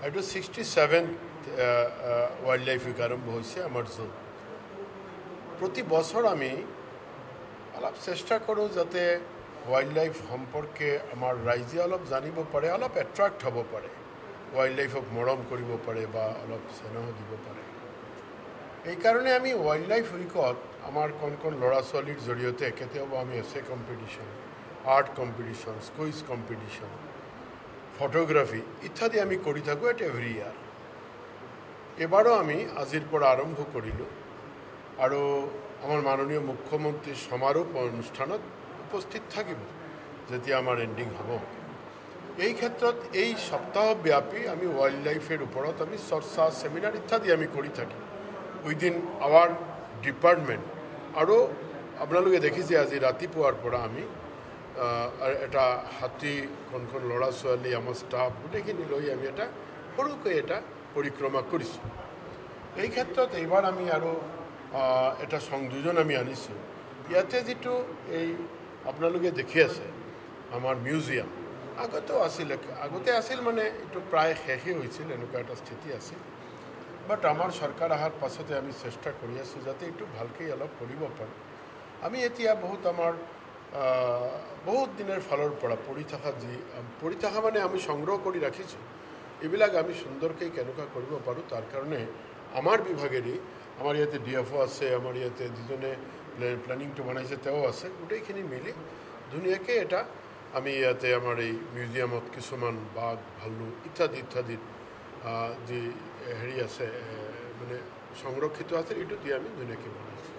এইটো 67th wild life week আৰম্ভ হৈছে আমাৰ জোন। প্ৰতি বছৰ আমি অলপ চেষ্টা কৰোঁ যাতে ৱাইল্ড লাইফ সম্পৰ্কে আমাৰ ৰাইজে অলপ জানিব পাৰে, অলপ এট্ৰাক্ট হ'ব পাৰে, ৱাইল্ড লাইফক মৰম কৰিব পাৰে বা অলপ চেনেহ দিব পাৰে। এইকাৰণে আমি ৱাইল্ড লাইফ উইকত আমাৰ কণ কণ ল'ৰা ছোৱালীৰ জৰিয়তে কেতিয়াবা আমি এছে competition, art competition, quiz competition, photography ইত্যাদি আমি কৰি থাকোঁ এট এভৰি ইয়াৰ। এবাৰো আমি আজিৰ পৰা আৰম্ভ কৰিলোঁ আৰু আমাৰ মাননীয় মুখ্যমন্ত্ৰীৰ সমাৰোহ অনুষ্ঠানত উপস্থিত থাকিব যেতিয়া আমাৰ এণ্ডিং হ'ব। এই ক্ষেত্ৰত এই সপ্তাহব্যাপী আমি ৱাইল্ড লাইফেৰ ওপৰত আমি চৰ্চা, সেমিনাৰ ইত্যাদি আমি কৰি থাকি উইদিন আৱাৰ ডিপাৰ্টমেণ্ট। আৰু আপোনালোকে দেখিছে আজি ৰাতিপুৱাৰ পৰা আমি এটা হাতী, কোনখন ল'ৰা ছোৱালী, আমাৰ ষ্টাফ গোটেইখিনি লৈ আমি এটা সৰুকৈ এটা পৰিক্ৰমা কৰিছোঁ। এই ক্ষেত্ৰত এইবাৰ আমি আৰু এটা সংযোজন আমি আনিছোঁ। ইয়াতে যিটো এই আপোনালোকে দেখি আছে আমাৰ মিউজিয়াম, আগতে আছিল মানে এইটো প্ৰায় শেষেই হৈছিল, এনেকুৱা এটা স্থিতি আছিল। বাট আমাৰ চৰকাৰ অহাৰ পাছতে আমি চেষ্টা কৰি আছোঁ যাতে এইটো ভালকৈ অলপ কৰিব পাৰোঁ। আমি এতিয়া বহুত দিনৰ ফালৰ পৰা পৰি থকা মানে আমি সংগ্ৰহ কৰি ৰাখিছোঁ। এইবিলাক আমি সুন্দৰকৈ কেনেকুৱা কৰিব পাৰোঁ তাৰ কাৰণে আমাৰ বিভাগেদি, আমাৰ ইয়াতে DFO আছে, আমাৰ ইয়াতে যিজনে প্লেনিংটো বনাইছে তেওঁ আছে, গোটেইখিনি মিলি ধুনীয়াকৈ এটা আমি ইয়াতে আমাৰ এই মিউজিয়ামত কিছুমান বাঘ, ভালু ইত্যাদি যি হেৰি আছে মানে সংৰক্ষিত আছে, এইটো দি আমি ধুনীয়াকৈ বনাইছোঁ।